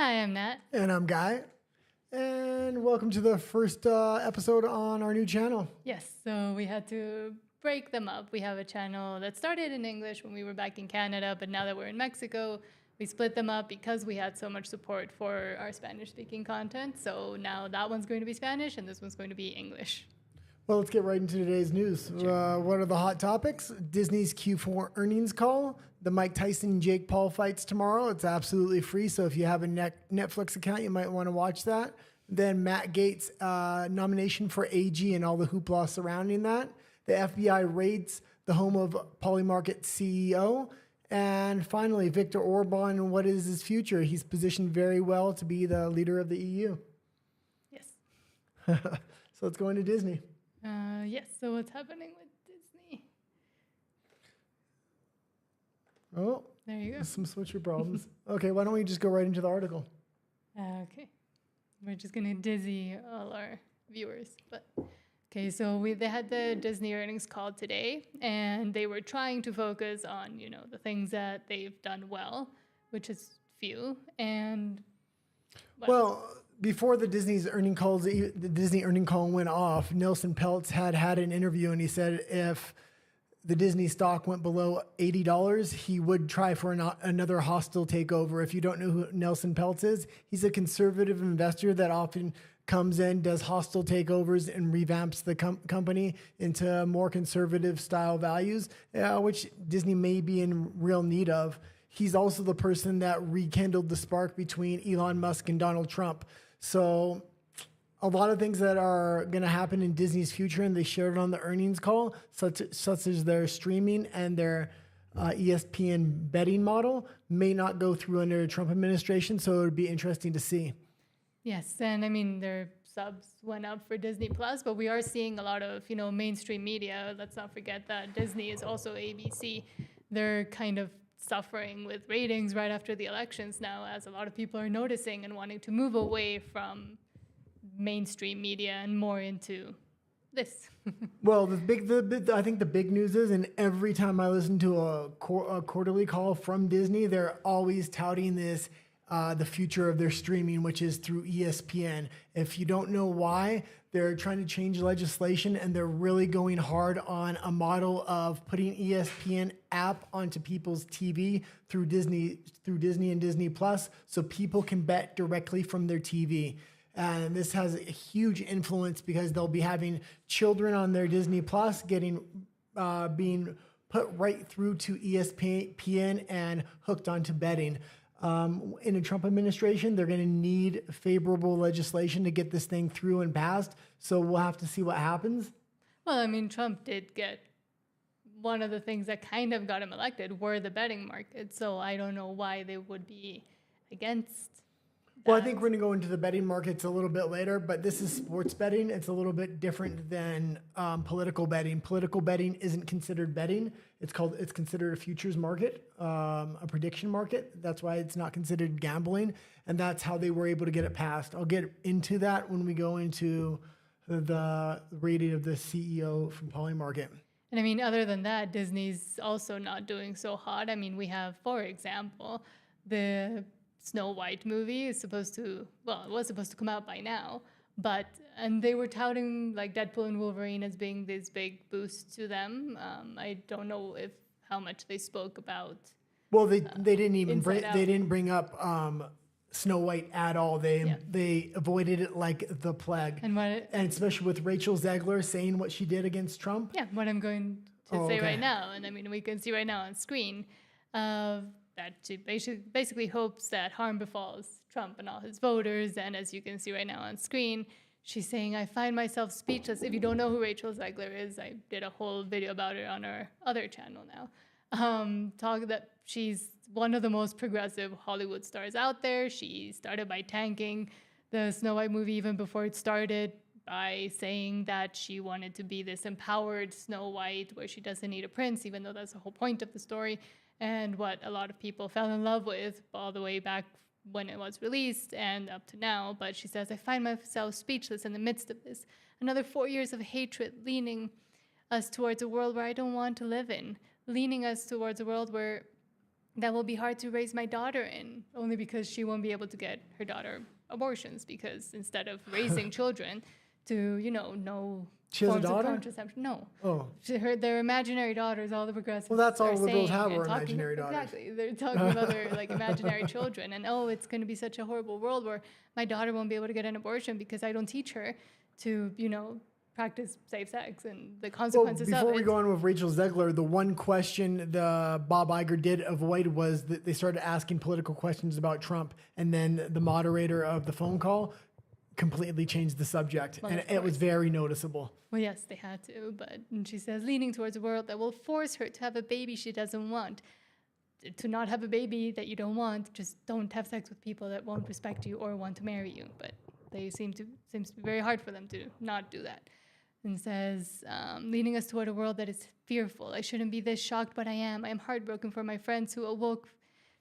Hi, I'm Nat. And I'm Guy. And welcome to the first episode on our new channel. Yes, so we had to break them up. We have a channel that started in English when we were back in Canada, but now that we're in Mexico, we split them up because we had so much support for our Spanish-speaking content. So now that one's going to be Spanish and this one's going to be English. Well, let's get right into today's news. Sure. What are the hot topics? Disney's Q4 earnings call. The Mike Tyson and Jake Paul fights tomorrow. It's absolutely free. So if you have a Netflix account, you might want to watch that. Then Matt Gaetz nomination for AG and all the hoopla surrounding that. The FBI raids the home of Polymarket CEO. And finally, Viktor Orban, what is his future? He's positioned very well to be the leader of the EU. Yes. So let's go into Disney. Yes, so what's happening with Disney? Oh, There you go. some switcher problems. Okay, why don't we just go right into the article? Okay. We're just going to dizzy all our viewers. But okay, so they had the Disney earnings call today, and they were trying to focus on, the things that they've done well, which is few. And Well, before the Disney's the Disney earning call went off, Nelson Peltz had an interview, and he said if the Disney stock went below $80, he would try for another hostile takeover. If you don't know who Nelson Peltz is, he's a conservative investor that often comes in, does hostile takeovers, and revamps the company into more conservative style values, which Disney may be in real need of. He's also the person that rekindled the spark between Elon Musk and Donald Trump. So a lot of things that are going to happen in Disney's future, and they shared it on the earnings call, such as their streaming and their ESPN betting model, may not go through under the Trump administration. So it would be interesting to see. yes, and I mean, their subs went up for Disney Plus, but we are seeing a lot of, mainstream media. Let's not forget that Disney is also ABC. They're kind of suffering with ratings right after the elections now, as a lot of people are noticing and wanting to move away from mainstream media and more into this. Well, I think the big news is, and every time I listen to a quarterly call from Disney, they're always touting this, the future of their streaming, which is through ESPN. If you don't know why, they're trying to change legislation, and they're really going hard on a model of putting ESPN app onto people's TV through Disney and Disney Plus, so people can bet directly from their TV. And this has a huge influence because they'll be having children on their Disney Plus being put right through to ESPN and hooked onto betting. In a Trump administration, they're going to need favorable legislation to get this thing through and passed. So we'll have to see what happens. Well, I mean, Trump did get one of the things that kind of got him elected were the betting market. So I don't know why they would be against that. Well, I think we're going to go into the betting markets a little bit later, but this is sports betting. It's a little bit different than political betting. Political betting isn't considered betting. It's considered a futures market, a prediction market. That's why it's not considered gambling, and that's how they were able to get it passed. I'll get into that when we go into the rating of the CEO from Polymarket. And I mean, other than that, Disney's also not doing so hot. I mean, we have, for example, the Snow White movie is it was supposed to come out by now, and they were touting like Deadpool and Wolverine as being this big boost to them. I don't know how much they spoke about. Well, they didn't bring up Snow White at all. They avoided it like the plague. And especially with Rachel Zegler saying what she did against Trump. Yeah, what I'm going to say right now, and I mean we can see right now on screen, that she basically hopes that harm befalls Trump and all his voters. And as you can see right now on screen, she's saying, "I find myself speechless." If you don't know who Rachel Zegler is, I did a whole video about her on our other channel now. Talk that she's one of the most progressive Hollywood stars out there. She started by tanking the Snow White movie even before it started by saying that she wanted to be this empowered Snow White where she doesn't need a prince, even though that's the whole point of the story. And what a lot of people fell in love with all the way back when it was released and up to now. But she says, "I find myself speechless in the midst of this. Another 4 years of hatred leaning us towards a world where I don't want to live in, leaning us towards a world where that will be hard to raise my daughter in, only because she won't be able to get her daughter abortions, because instead of raising children to, no She has a forms of daughter? contraception. No. Oh. Their imaginary daughters, all the progressives. Well, that's all are liberals saying have and are talking- imaginary daughters. Exactly. They're talking about their imaginary children, and it's going to be such a horrible world where my daughter won't be able to get an abortion because I don't teach her to, practice safe sex and the consequences of it. Before we go on with Rachel Zegler, the one question the Bob Iger did avoid was that they started asking political questions about Trump, and then the moderator of the phone call completely changed the subject, Well, and of it was course. very noticeable. Well, yes, they had to, and she says, leaning towards a world that will force her to have a baby she doesn't want. To not have a baby that you don't want, just don't have sex with people that won't respect you or want to marry you. But they seems to be very hard for them to not do that. And says, leading us toward a world that is fearful. I shouldn't be this shocked, but I am. I am heartbroken for my friends who awoke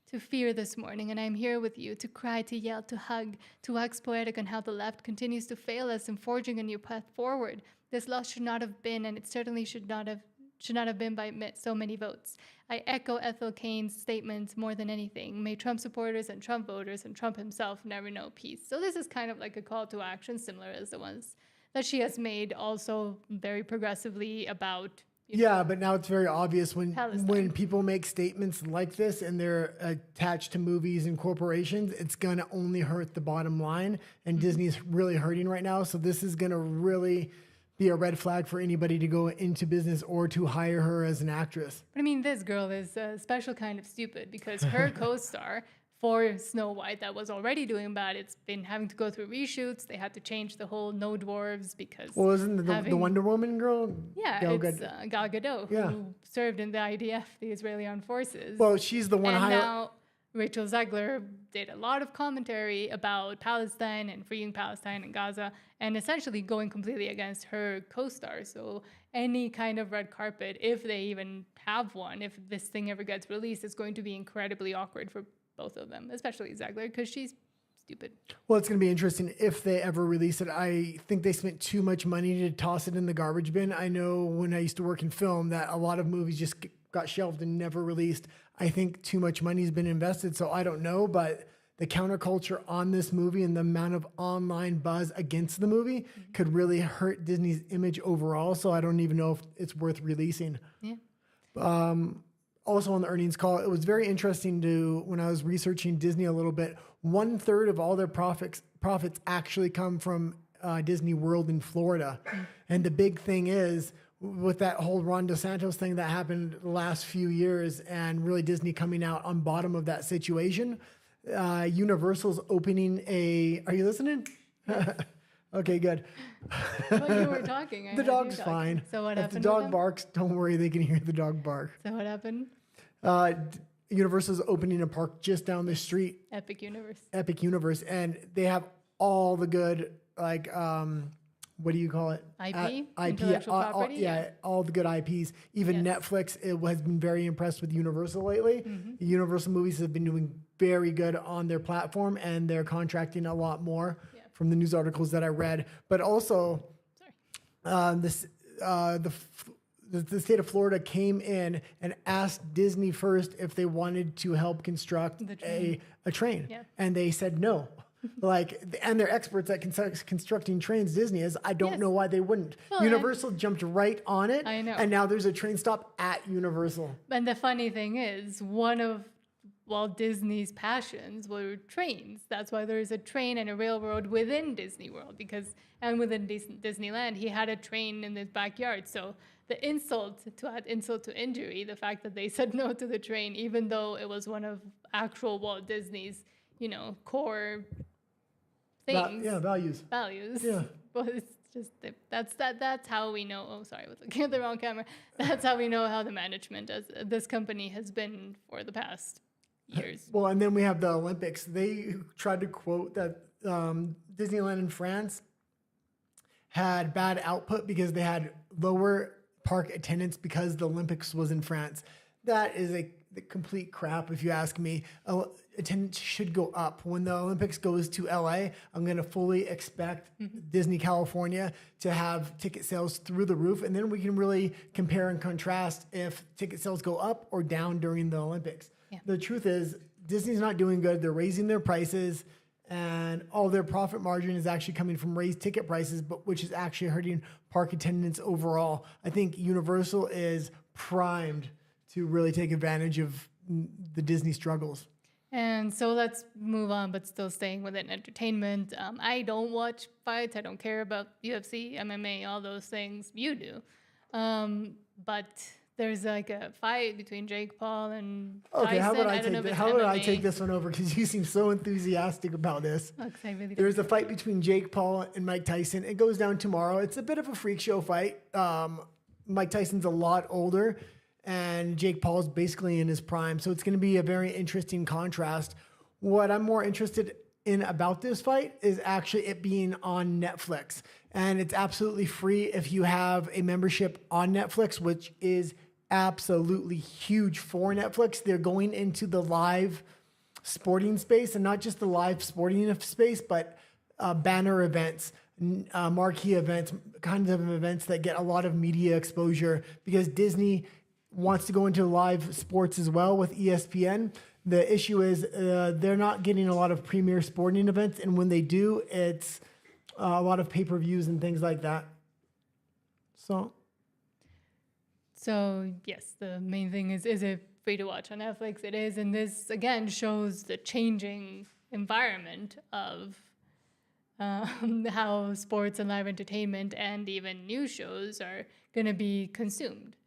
to fear this morning, and I am here with you to cry, to yell, to hug, to wax poetic on how the left continues to fail us in forging a new path forward. This loss should not have been, and it certainly should not have been by so many votes. I echo Ethel Kane's statements more than anything. May Trump supporters and Trump voters and Trump himself never know peace. So this is kind of like a call to action, similar as the ones that she has made, also very progressively about. Yeah, but now it's very obvious when Palestine. people make statements like this and they're attached to movies and corporations, it's going to only hurt the bottom line. And Disney's really hurting right now. So this is going to really be a red flag for anybody to go into business or to hire her as an actress. But I mean, this girl is a special kind of stupid, because her co-star for Snow White that was already doing bad, it's been having to go through reshoots. They had to change the whole no dwarves because... Well, isn't the Wonder Woman girl? Yeah, Gal it's Gadot. Gal Gadot, Yeah. who served in the IDF, the Israeli Armed Forces. Well, she's the one and hired. now Rachel Zegler did a lot of commentary about Palestine and freeing Palestine and Gaza, and essentially going completely against her co-star. So any kind of red carpet, if they even have one, if this thing ever gets released, it's going to be incredibly awkward for both of them, especially Zegler, because she's stupid. Well, it's going to be interesting if they ever release it. I think they spent too much money to toss it in the garbage bin. I know when I used to work in film that a lot of movies just got shelved and never released. I think too much money has been invested, so I don't know, but the counterculture on this movie and the amount of online buzz against the movie could really hurt Disney's image overall, so I don't even know if it's worth releasing. Yeah. Also on the earnings call, it was very interesting when I was researching Disney a little bit, 1/3 of all their profits actually come from Disney World in Florida. And the big thing is, with that whole Ron DeSantis thing that happened the last few years and really Disney coming out on bottom of that situation, Universal's opening are you listening? Okay, good. Well, you were talking. The dog's fine. So what If happened? the with dog them? barks, don't worry, they can hear the dog bark. So what happened? Universal's opening a park just down the street, Epic Universe. Epic Universe, and they have all the good, what do you call it? IP? IP, Intellectual property? yeah, all the good IPs. Even Yes. Netflix has been very impressed with Universal lately. The Universal movies have been doing very good on their platform, and they're contracting a lot more from the news articles that I read. But also, the state of Florida came in and asked Disney first if they wanted to help construct a train. Yeah. And they said no. And they're experts at constructing trains, Disney is. I don't know why they wouldn't. Well, Universal jumped right on it. I know. And now there's a train stop at Universal. And the funny thing is, one of Walt Disney's passions were trains. That's why there is a train and a railroad within Disney World, and within Disneyland, he had a train in his backyard. So the insult to injury, the fact that they said no to the train, even though it was one of actual Walt Disney's, core things. Values. Values. Yeah. But it's just that's how we know. Oh, sorry, I was looking at the wrong camera. That's how we know how the management of this company has been for the past years. Well, and then we have the Olympics. They tried to quote that Disneyland in France had bad output because they had lower park attendance because the Olympics was in France. That is the complete crap, if you ask me. Attendance should go up. When the Olympics goes to LA, I'm going to fully expect Disney California to have ticket sales through the roof, and then we can really compare and contrast if ticket sales go up or down during the Olympics. Yeah. the truth is Disney's not doing good. They're raising their prices, and all their profit margin is actually coming from raised ticket prices, but which is actually hurting park attendance overall. I think Universal is primed to really take advantage of the Disney struggles. And so let's move on, but still staying within entertainment. I don't watch fights. I don't care about UFC, MMA, all those things. You do. But there's like a fight between Jake Paul and Tyson. Okay, how about I MMA. take this one over because you seem so enthusiastic about this. Okay, really There's a fight between Jake Paul and Mike Tyson. It goes down tomorrow. It's a bit of a freak show fight. Mike Tyson's a lot older, and Jake Paul's basically in his prime. So it's going to be a very interesting contrast. What I'm more interested in about this fight is actually it being on Netflix. And it's absolutely free if you have a membership on Netflix, which is absolutely huge for Netflix. They're going into the live sporting space, and not just the live sporting space, but banner events, marquee events, kinds of events that get a lot of media exposure, because Disney wants to go into live sports as well with ESPN. The issue is they're not getting a lot of premier sporting events, and when they do, it's a lot of pay-per-views and things like that. So yes, the main thing is it free to watch on Netflix? It is, and this again shows the changing environment of how sports and live entertainment and even news shows are going to be consumed.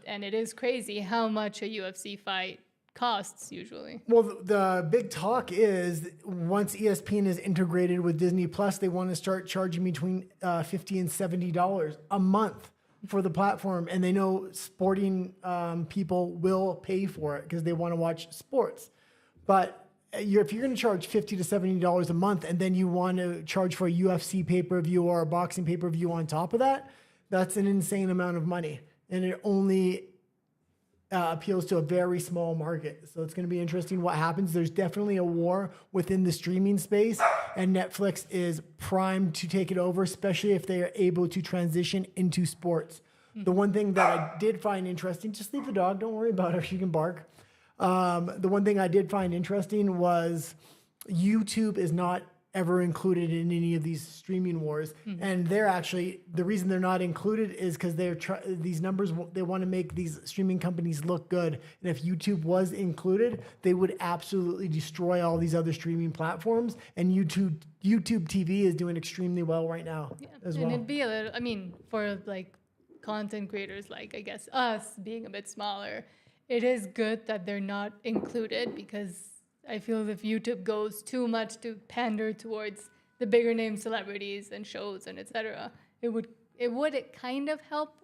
And it is crazy how much a UFC fight costs usually. Well, the big talk is once ESPN is integrated with Disney Plus, they want to start charging between $50 and $70 a month for the platform, and they know sporting people will pay for it because they want to watch sports. But if you're going to charge $50 to $70 a month, and then you want to charge for a UFC pay-per-view or a boxing pay-per-view on top of that, that's an insane amount of money, and it only appeals to a very small market. So it's going to be interesting what happens. There's definitely a war within the streaming space, and Netflix is primed to take it over, especially if they are able to transition into sports. The one thing that I did find interesting, just leave the dog, don't worry about her, she can bark. The one thing I did find interesting was YouTube is not ever included in any of these streaming wars. And they're actually, the reason they're not included is because these numbers, they want to make these streaming companies look good. And if YouTube was included, they would absolutely destroy all these other streaming platforms. And YouTube TV is doing extremely well right now as well. And it'd be a little, I mean, for like content creators, like I guess us being a bit smaller, it is good that they're not included, because I feel if YouTube goes too much to pander towards the bigger name celebrities and shows and etc., it would kind of help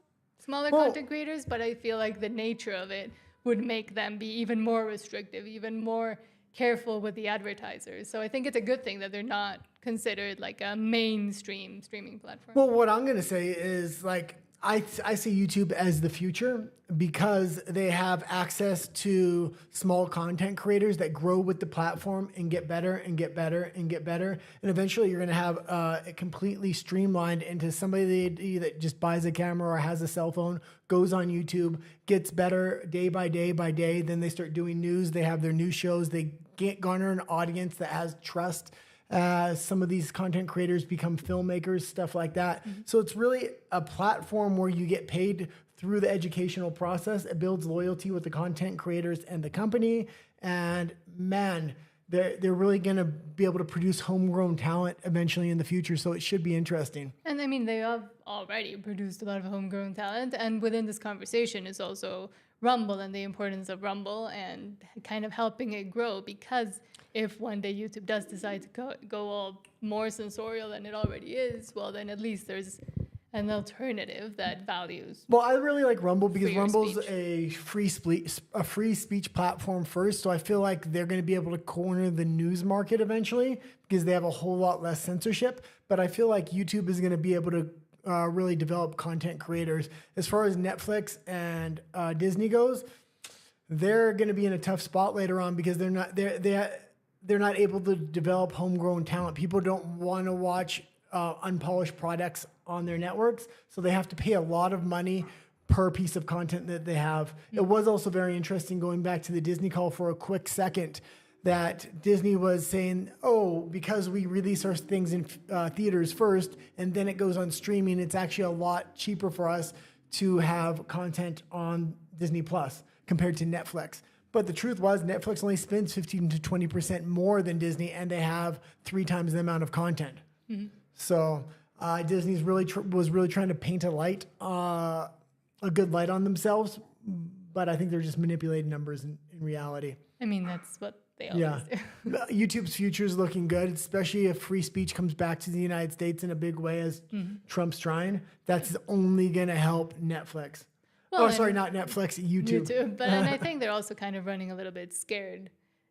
smaller content creators, but I feel like the nature of it would make them be even more restrictive, even more careful with the advertisers. So I think it's a good thing that they're not considered like a mainstream streaming platform. Well, what I'm going to say is like, I see YouTube as the future because they have access to small content creators that grow with the platform and get better and get better and get better. And eventually you're going to have it completely streamlined into somebody that just buys a camera or has a cell phone, goes on YouTube, gets better day by day by day. Then they start doing news. They have their news shows. They garner an audience that has trust. Some of these content creators become filmmakers, stuff like that. So it's really a platform where you get paid through the educational process. It builds loyalty with the content creators and the company. And man, they're really going to be able to produce homegrown talent eventually in the future. So it should be interesting. And I mean, they have already produced a lot of homegrown talent. And within this conversation is also Rumble and the importance of Rumble and kind of helping it grow, because if one day YouTube does decide to go all more sensorial than it already is, well, then at least there's an alternative that values. Well, I really like Rumble because Rumble's speech. a free speech platform first. So I feel like they're going to be able to corner the news market eventually because they have a whole lot less censorship. But I feel like YouTube is going to be able to really develop content creators. As far as Netflix and Disney goes, they're going to be in a tough spot later on because they're not able to develop homegrown talent. People don't want to watch unpolished products on their networks, so they have to pay a lot of money per piece of content that they have. It was also very interesting, going back to the Disney call for a quick second, that Disney was saying, oh, because we release our things in theaters first and then it goes on streaming, it's actually a lot cheaper for us to have content on Disney Plus compared to Netflix. But the truth was, Netflix only spends 15 to 20% more than Disney, and they have 3 times the amount of content. So Disney's was really trying to paint a good light on themselves, but I think they're just manipulating numbers in reality. I mean, that's what they always do. YouTube's future is looking good, especially if free speech comes back to the United States in a big way, as Trump's trying. That's only going to help Netflix. Well, not Netflix, YouTube. But and I think they're also kind of running a little bit scared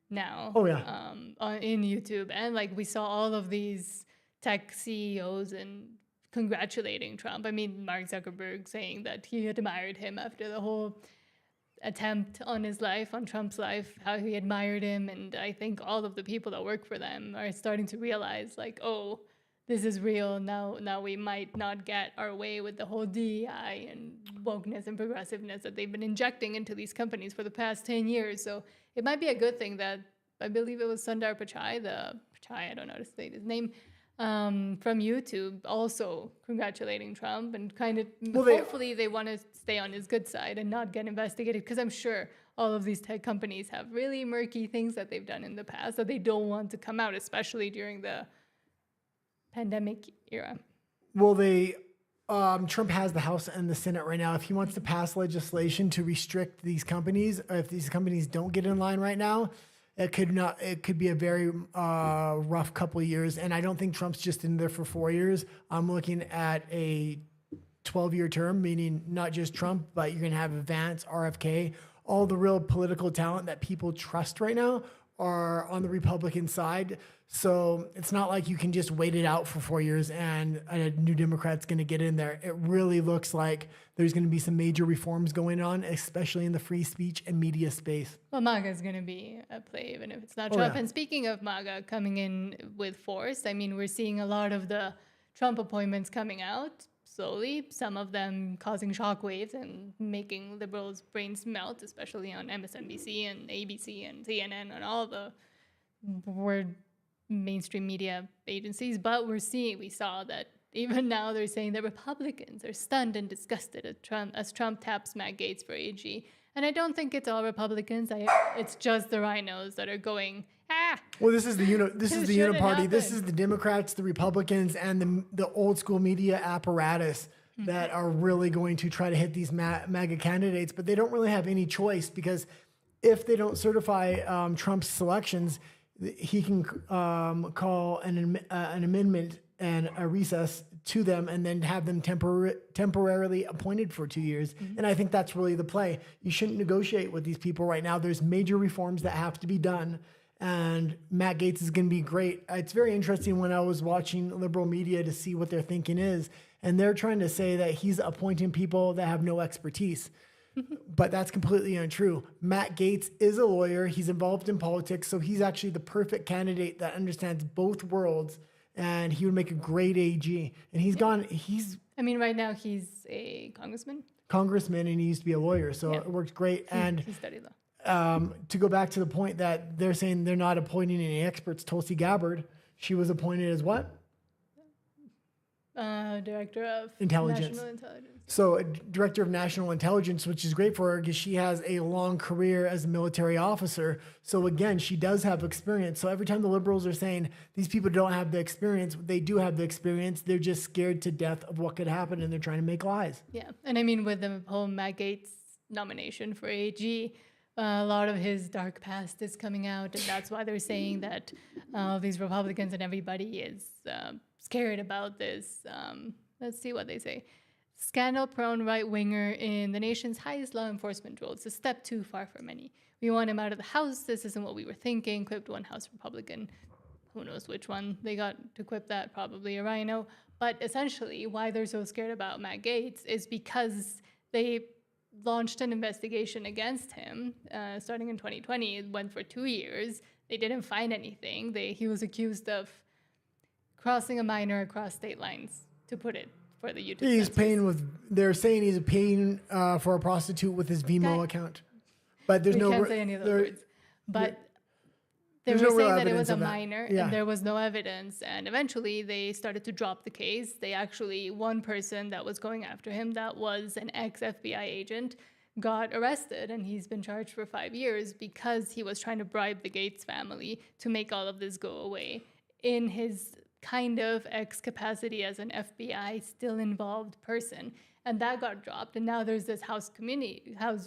now. Oh, yeah. In YouTube. And like we saw all of these tech CEOs and congratulating Trump. I mean, Mark Zuckerberg saying that he admired him after the whole attempt on his life, on Trump's life, how he admired him. And I think all of the people that work for them are starting to realize, like, oh, this is real. Now we might not get our way with the whole DEI and wokeness and progressiveness that they've been injecting into these companies for the past 10 years. So it might be a good thing that, I believe it was Sundar Pichai, I don't know how to say his name, from YouTube, also congratulating Trump and kind of hopefully they want to stay on his good side and not get investigated, because I'm sure all of these tech companies have really murky things that they've done in the past that they don't want to come out, especially during the pandemic era. Well, Trump has the House and the Senate right now. If he wants to pass legislation to restrict these companies, or if these companies don't get in line right now, it could be a very rough couple of years. And I don't think Trump's just in there for 4 years. I'm looking at a 12-year term, meaning not just Trump, but you're going to have Vance, RFK, all the real political talent that people trust right now are on the Republican side. So it's not like you can just wait it out for 4 years and a new Democrat's going to get in there. It really looks like there's going to be some major reforms going on, especially in the free speech and media space. Well, MAGA is going to be at play, even if it's not Trump. Yeah. And speaking of MAGA coming in with force, I mean, we're seeing a lot of the Trump appointments coming out slowly, some of them causing shockwaves and making liberals' brains melt, especially on MSNBC and ABC and CNN and all the mainstream media agencies. But we saw that even now they're saying that Republicans are stunned and disgusted at Trump taps Matt Gaetz for AG. And I don't think it's all Republicans. It's just the rhinos that are going, Well, this is the uniparty. This is the Democrats, the Republicans, and the old school media apparatus that are really going to try to hit these MAGA candidates. But they don't really have any choice, because if they don't certify Trump's selections, he can call an amendment and a recess to them and then have them temporarily appointed for 2 years. And I think that's really the play. You shouldn't negotiate with these people right now. There's major reforms that have to be done. And Matt Gaetz is going to be great. It's very interesting when I was watching liberal media to see what their thinking is. And they're trying to say that he's appointing people that have no expertise. But that's completely untrue. Matt Gaetz is a lawyer. He's involved in politics. So he's actually the perfect candidate that understands both worlds. And he would make a great AG. And right now he's a congressman. And he used to be a lawyer. So it worked great. He studied law. To go back to the point that they're saying they're not appointing any experts, Tulsi Gabbard, she was appointed as what? Director of Intelligence. National Intelligence. So a director of national intelligence, which is great for her because she has a long career as a military officer. So again, she does have experience. So every time the liberals are saying these people don't have the experience, they do have the experience. They're just scared to death of what could happen, and they're trying to make lies. Yeah. And with the whole Matt Gaetz nomination for AG, a lot of his dark past is coming out, and that's why they're saying that these Republicans and everybody is scared about this. Let's see what they say. Scandal-prone right-winger in the nation's highest law enforcement role. It's a step too far for many. We want him out of the House. This isn't what we were thinking. Quipped one House Republican. Who knows which one they got to quip that? Probably a rhino. But essentially, why they're so scared about Matt Gaetz is because they launched an investigation against him starting in 2020. It went for 2 years. They didn't find anything. He was accused of crossing a minor across state lines, to put it for the YouTube. He's census. paying they're saying he's paying for a prostitute with his Vimeo account. But there's We no... can't say any of those words. But they there's were no real saying that it evidence was a of that. minor Yeah. and there was no evidence. And eventually they started to drop the case. They actually, one person that was going after him, that was an ex-FBI agent, got arrested, and he's been charged for 5 years because he was trying to bribe the Gaetz family to make all of this go away in his kind of ex-capacity as an FBI still involved person. And that got dropped, and now there's this House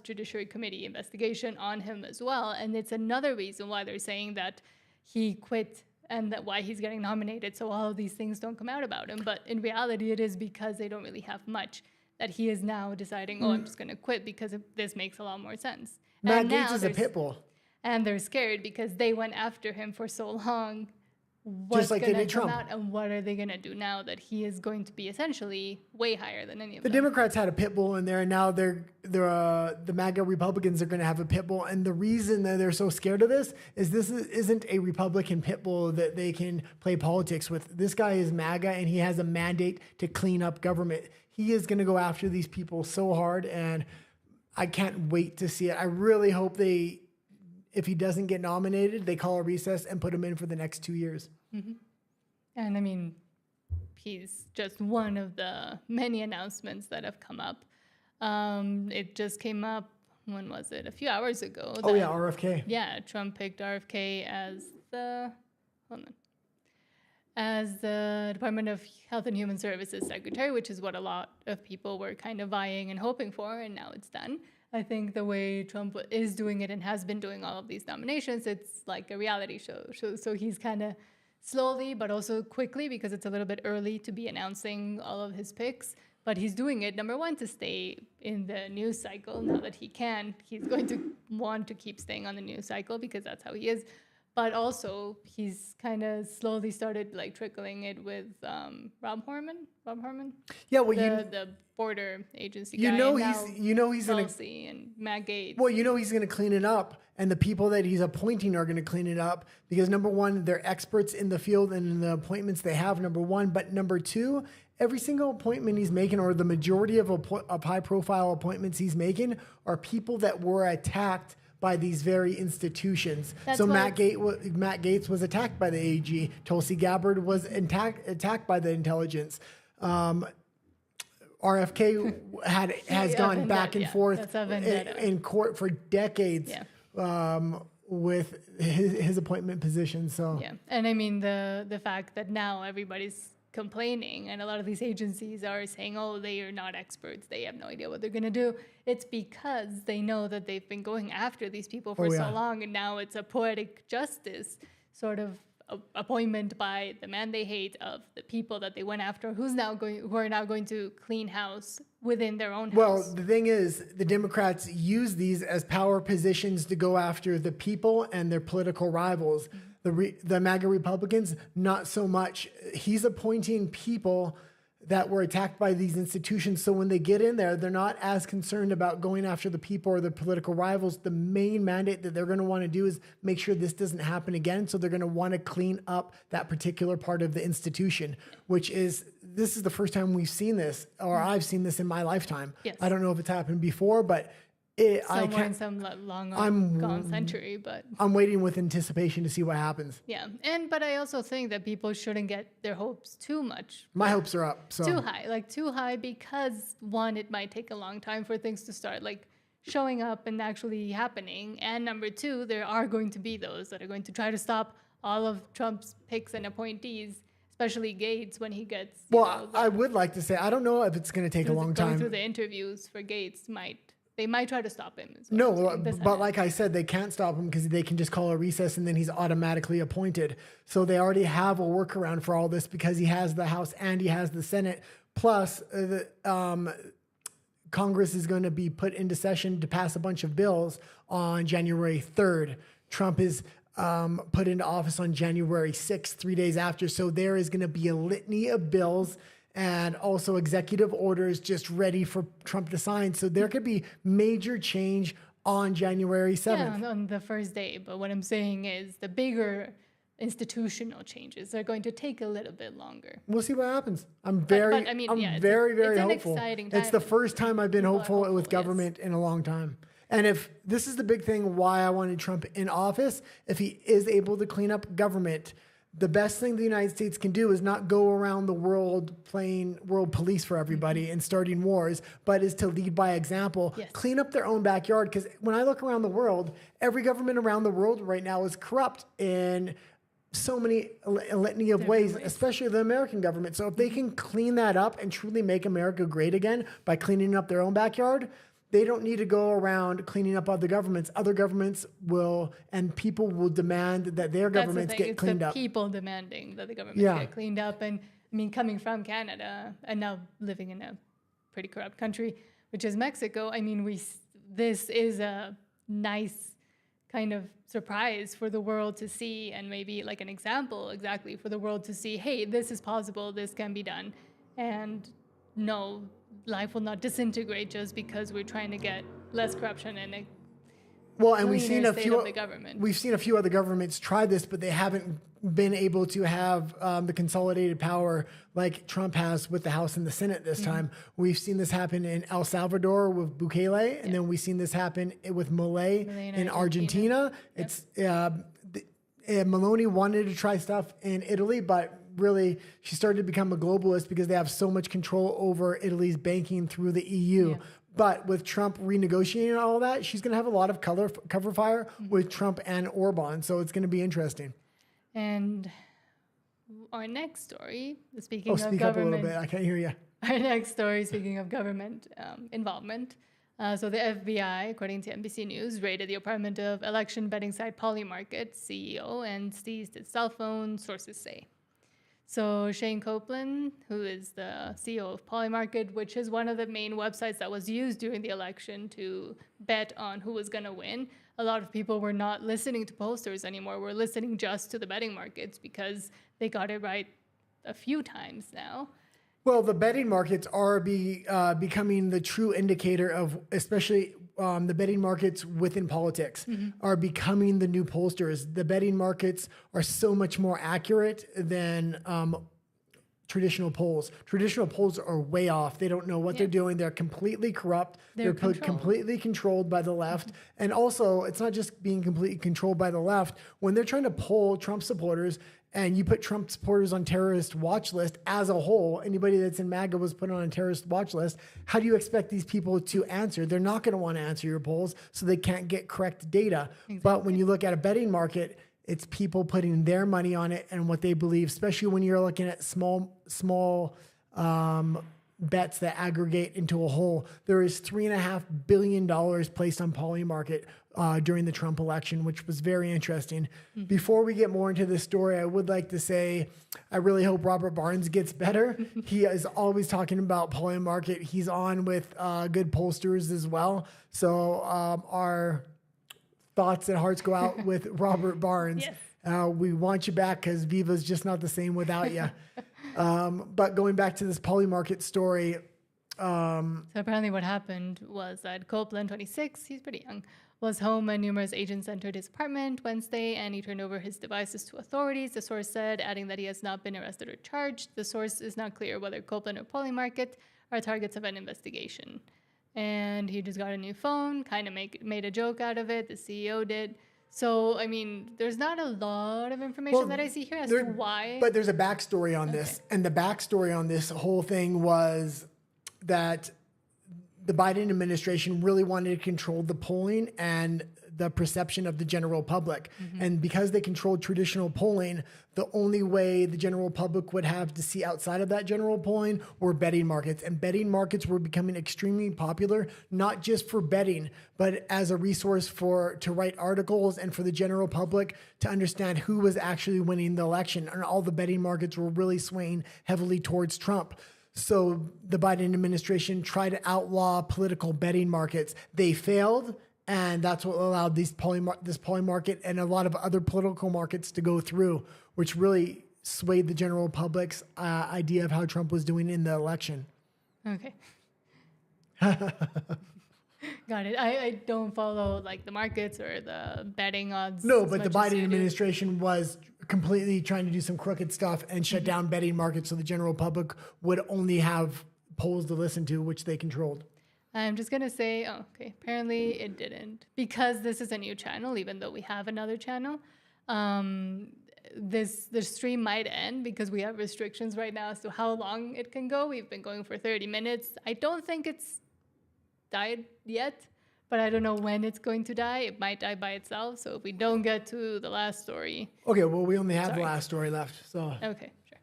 Judiciary Committee investigation on him as well. And it's another reason why they're saying that he quit and that why he's getting nominated, so all of these things don't come out about him. But in reality, it is because they don't really have much that he is now deciding, I'm just going to quit because this makes a lot more sense. Matt And Gaetz now is a pit bull. and they're scared because they went after him for so long. What's Just like they going did to come Trump. out, and what are they going to do now that he is going to be essentially way higher than any of The them? Democrats had a pit bull in there, and now the MAGA Republicans are going to have a pit bull. And the reason that they're so scared of this isn't a Republican pit bull that they can play politics with. This guy is MAGA, and he has a mandate to clean up government. He is going to go after these people so hard, and I can't wait to see it. I really hope if he doesn't get nominated, they call a recess and put him in for the next 2 years. Mm-hmm. And I mean, he's just one of the many announcements that have come up. It just came up, when was it? A few hours ago. Oh, yeah, RFK. Yeah, Trump picked RFK as the Department of Health and Human Services Secretary, which is what a lot of people were kind of vying and hoping for, and now it's done. I think the way Trump is doing it and has been doing all of these nominations, it's like a reality show. So he's kind of slowly, but also quickly, because it's a little bit early to be announcing all of his picks. But he's doing it, number one, to stay in the news cycle. Now that he can, he's going to want to keep staying on the news cycle because that's how he is. But also, he's kind of slowly started like trickling it with Rob Horman. Yeah, well, the border agency you guy. know and he's going to Kelsey and Matt Gaetz. Well, he's going to clean it up, and the people that he's appointing are going to clean it up because, number one, they're experts in the field and in the appointments they have, number one. But number two, every single appointment he's making, or the majority of high-profile appointments he's making, are people that were attacked by these very institutions. That's so why Matt Gaetz was attacked by the AG. Tulsi Gabbard was attacked by the intelligence. RFK has gone back and forth in court for decades with his appointment position. So yeah, and I mean the fact that now everybody's complaining and a lot of these agencies are saying, oh, they are not experts, they have no idea what they're going to do. It's because they know that they've been going after these people for so long, and now it's a poetic justice sort of appointment by the man they hate of the people that they went after, who are now going to clean house within their own house. Well, the thing is, the Democrats use these as power positions to go after the people and their political rivals. The MAGA Republicans, not so much. He's appointing people that were attacked by these institutions. So when they get in there, they're not as concerned about going after the people or the political rivals. The main mandate that they're going to want to do is make sure this doesn't happen again. So they're going to want to clean up that particular part of the institution, this is the first time we've seen this, or I've seen this in my lifetime. Yes. I don't know if it's happened before, but somewhere in some long gone century, but I'm waiting with anticipation to see what happens. Yeah, but I also think that people shouldn't get their hopes too much. My hopes are up. So Too high because one, it might take a long time for things to start like showing up and actually happening, and number two, there are going to be those that are going to try to stop all of Trump's picks and appointees, especially Gaetz when he gets. I would like to say I don't know if it's going to take a long time. Going through the interviews for Gaetz They might try to stop him. No, but like I said, they can't stop him because they can just call a recess and then he's automatically appointed. So they already have a workaround for all this because he has the House and he has the Senate. Plus, Congress is going to be put into session to pass a bunch of bills on January 3rd. Trump is put into office on January 6th, 3 days after. So there is going to be a litany of bills and also executive orders just ready for Trump to sign. So there could be major change on January 7th. Yeah, on the first day. But what I'm saying is the bigger institutional changes are going to take a little bit longer. We'll see what happens. I'm very it's hopeful. Exciting time. It's the first time I've been hopeful with government in a long time. And if this is the big thing why I wanted Trump in office, if he is able to clean up government, the best thing the United States can do is not go around the world playing world police for everybody and starting wars, but is to lead by example, clean up their own backyard. Because when I look around the world, every government around the world right now is corrupt in so many litany of ways, especially the American government. So if they can clean that up and truly make America great again by cleaning up their own backyard, they don't need to go around cleaning up other governments. Other governments will, and people will demand that their governments get cleaned up. People demanding that the government get cleaned up. And I mean, coming from Canada and now living in a pretty corrupt country, which is Mexico, I mean, this is a nice kind of surprise for the world to see, and maybe like an example exactly for the world to see, hey, this is possible, this can be done. And no, life will not disintegrate just because we're trying to get less corruption and we've seen a few other governments try this, but they haven't been able to have the consolidated power like Trump has with the House and the Senate this time. We've seen this happen in El Salvador with Bukele, and then we've seen this happen with Milei in Argentina. It's Meloni wanted to try stuff in Italy, but really she started to become a globalist because they have so much control over Italy's banking through the EU. Yeah. But with Trump renegotiating all that, she's going to have a lot of cover fire with Trump and Orban. So it's going to be interesting. And our next story, speaking of speak government. Up a little bit. I can't hear you. Our next story, speaking of government involvement. So the FBI, according to NBC News, raided the apartment of election betting site Polymarket CEO and seized its cell phone, sources say. So Shane Copeland, who is the CEO of Polymarket, which is one of the main websites that was used during the election to bet on who was going to win. A lot of people were not listening to pollsters anymore. We're listening just to the betting markets because they got it right a few times now. Well, the betting markets are becoming the true indicator of, especially the betting markets within politics are becoming the new pollsters. The betting markets are so much more accurate than traditional polls. Traditional polls are way off. They don't know what they're doing. They're completely corrupt. They're completely controlled by the left. And also, it's not just being completely controlled by the left. When they're trying to poll Trump supporters, and you put Trump supporters on terrorist watch list as a whole, anybody that's in MAGA was put on a terrorist watch list, how do you expect these people to answer? They're not going to want to answer your polls, so they can't get correct data. Exactly. But when you look at a betting market, it's people putting their money on it and what they believe, especially when you're looking at small bets that aggregate into a whole. There is $3.5 billion placed on Polymarket during the Trump election, which was very interesting. Before we get more into this story, I would like to say I really hope Robert Barnes gets better. He is always talking about Polymarket. He's on with good pollsters as well. So our thoughts and hearts go out with Robert Barnes. Yes. We want you back because Viva's just not the same without you. But going back to this Polymarket story. So apparently what happened was that Copeland, 26, he's pretty young, was home when numerous agents entered his apartment Wednesday, and he turned over his devices to authorities, the source said, adding that he has not been arrested or charged. The source is not clear whether Copeland or Polymarket are targets of an investigation. And he just got a new phone, kind of made a joke out of it. The CEO did. So, I mean, there's not a lot of information that I see here as to why. But there's a backstory on this. And the backstory on this whole thing was that the Biden administration really wanted to control the polling and the perception of the general public. And because they controlled traditional polling, the only way the general public would have to see outside of that general polling were betting markets. And betting markets were becoming extremely popular, not just for betting, but as a resource to write articles and for the general public to understand who was actually winning the election. And all the betting markets were really swaying heavily towards Trump. So the Biden administration tried to outlaw political betting markets. They failed. And that's what allowed this Polymarket and a lot of other political markets to go through, which really swayed the general public's idea of how Trump was doing in the election. Okay. Got it. I don't follow like the markets or the betting odds. No, but the Biden administration was completely trying to do some crooked stuff and shut down betting markets so the general public would only have polls to listen to, which they controlled. I'm just going to say, apparently it didn't. Because this is a new channel, even though we have another channel, the stream might end because we have restrictions right now as to how long it can go. We've been going for 30 minutes. I don't think it's died yet, but I don't know when it's going to die. It might die by itself. So if we don't get to the last story. Okay, well, we only have the last story left. So okay, sure.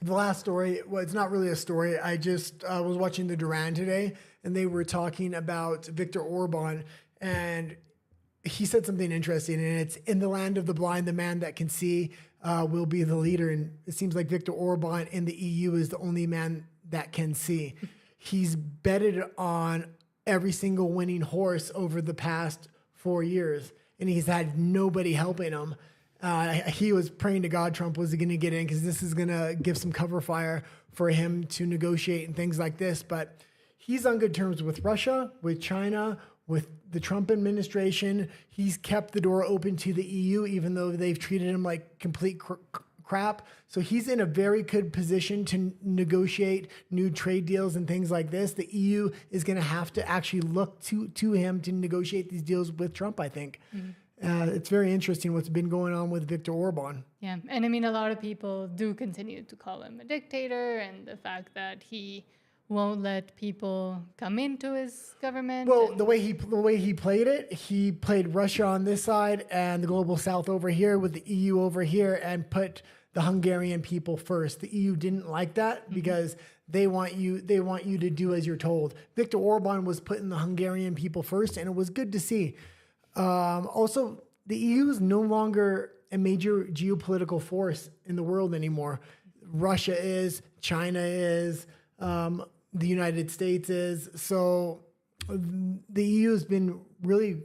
The last story, well, it's not really a story. I just was watching the Duran today, and they were talking about Viktor Orban, and he said something interesting, and it's in the land of the blind, the man that can see will be the leader. And it seems like Viktor Orban in the EU is the only man that can see. He's betted on every single winning horse over the past 4 years, and he's had nobody helping him. He was praying to God Trump was going to get in because this is going to give some cover fire for him to negotiate and things like this. But he's on good terms with Russia, with China, with the Trump administration. He's kept the door open to the EU, even though they've treated him like complete crap. So he's in a very good position to negotiate new trade deals and things like this. The EU is going to have to actually look to him to negotiate these deals with Trump, I think. It's very interesting what's been going on with Viktor Orban. Yeah, and I mean, a lot of people do continue to call him a dictator, and the fact that he won't let people come into his government. Well, the way he played it, he played Russia on this side and the global south over here with the EU over here, and put the Hungarian people first. The EU didn't like that because they want you to do as you're told. Viktor Orban was putting the Hungarian people first, and it was good to see. Also, the EU is no longer a major geopolitical force in the world anymore. Russia is, China is, the United States is. So the EU has been really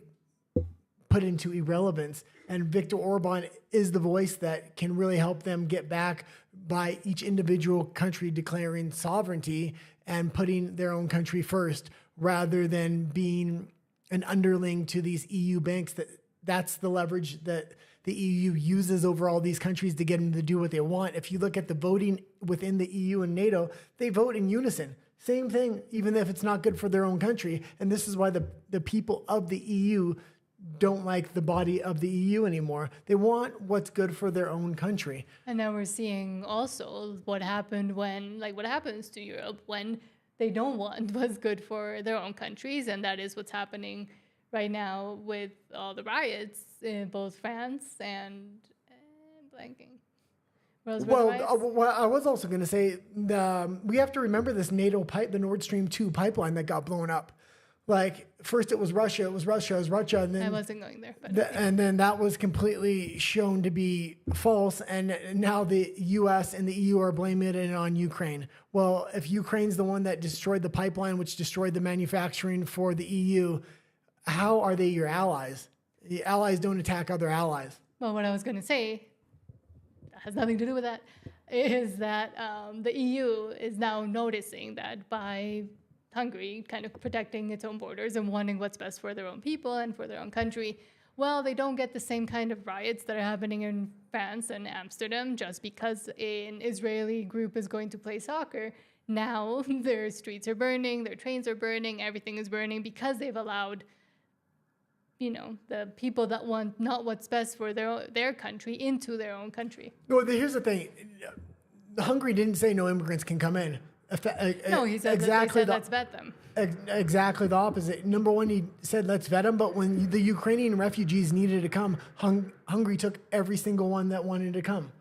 put into irrelevance, and Viktor Orban is the voice that can really help them get back by each individual country declaring sovereignty and putting their own country first rather than being an underling to these EU banks. That's the leverage that the EU uses over all these countries to get them to do what they want. If you look at the voting within the EU and NATO, they vote in unison. Same thing, even if it's not good for their own country. And this is why the people of the EU don't like the body of the EU anymore. They want what's good for their own country. And now we're seeing also what happened what happens to Europe when they don't want what's good for their own countries. And that is what's happening right now with all the riots in both France and blanking. Well, I was also going to say we have to remember this NATO pipe, the Nord Stream 2 pipeline that got blown up. Like, first it was Russia, and then I wasn't going there. But and then that was completely shown to be false, and now the U.S. and the EU are blaming it on Ukraine. Well, if Ukraine's the one that destroyed the pipeline, which destroyed the manufacturing for the EU, how are they your allies? The allies don't attack other allies. Well, what I was going to say, that has nothing to do with that, is that the EU is now noticing that by Hungary kind of protecting its own borders and wanting what's best for their own people and for their own country, well, they don't get the same kind of riots that are happening in France and Amsterdam just because an Israeli group is going to play soccer. Now their streets are burning, their trains are burning, everything is burning because they've allowed, the people that want not what's best for their country into their own country. Well, here's the thing. Hungary didn't say no immigrants can come in. No, he said exactly let's vet them. Exactly the opposite. Number one, he said let's vet them, but when the Ukrainian refugees needed to come, Hungary took every single one that wanted to come.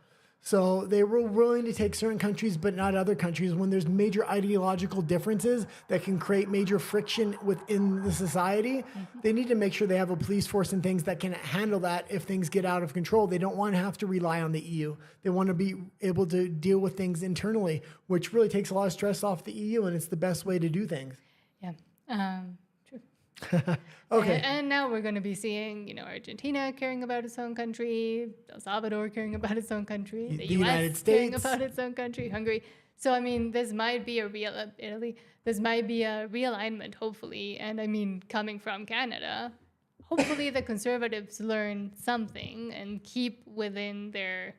So they were willing to take certain countries, but not other countries. When there's major ideological differences that can create major friction within the society, they need to make sure they have a police force and things that can handle that if things get out of control. They don't want to have to rely on the EU. They want to be able to deal with things internally, which really takes a lot of stress off the EU, and it's the best way to do things. Yeah, true. Okay. And now we're going to be seeing, Argentina caring about its own country, El Salvador caring about its own country, the United US States caring about its own country, Hungary. So, I mean, this might be this might be a realignment, hopefully. And I mean, coming from Canada, hopefully the conservatives learn something and keep within their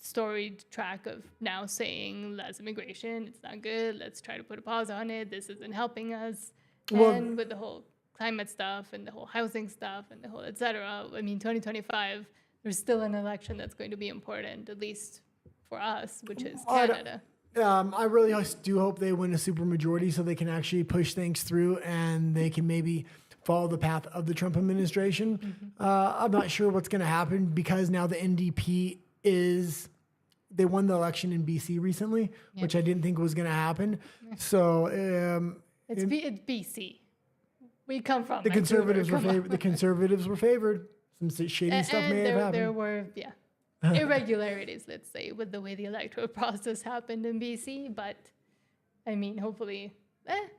storied track of now saying less immigration, it's not good, let's try to put a pause on it, this isn't helping us. Well, and with the whole climate stuff and the whole housing stuff and the whole et cetera, I mean, 2025, there's still an election that's going to be important, at least for us, which is Canada. I really do hope they win a supermajority so they can actually push things through and they can maybe follow the path of the Trump administration. I'm not sure what's going to happen because now the NDP they won the election in BC recently, which I didn't think was going to happen. So it's BC. We come from the conservatives were favored. The conservatives were favored. Some shady stuff may have happened. There were irregularities, let's say, with the way the electoral process happened in BC. But I mean, hopefully,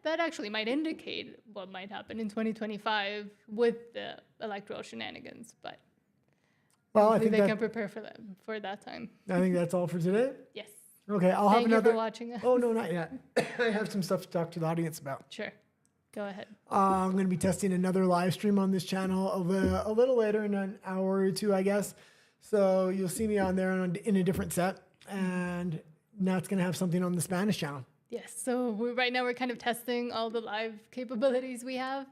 that actually might indicate what might happen in 2025 with the electoral shenanigans. But well, I think they can prepare for that time. I think that's all for today. Yes. Okay, I'll have another. Thank you for watching us. Oh no, not yet. I have some stuff to talk to the audience about. Sure. Go ahead. I'm going to be testing another live stream on this channel a little later in an hour or two, I guess. So you'll see me on there in a different set. And now it's going to have something on the Spanish channel. Yes. So right now we're kind of testing all the live capabilities we have.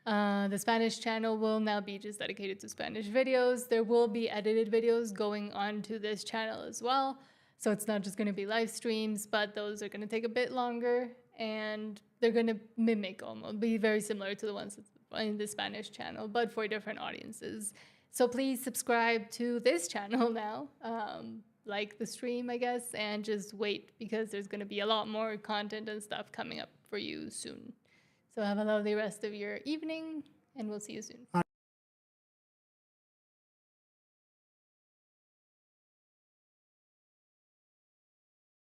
The Spanish channel will now be just dedicated to Spanish videos. There will be edited videos going onto this channel as well. So it's not just going to be live streams, but those are going to take a bit longer. And they're going to mimic almost, be very similar to the ones in the Spanish channel, but for different audiences. So please subscribe to this channel now, like the stream, I guess, and just wait because there's going to be a lot more content and stuff coming up for you soon. So have a lovely rest of your evening, and we'll see you soon.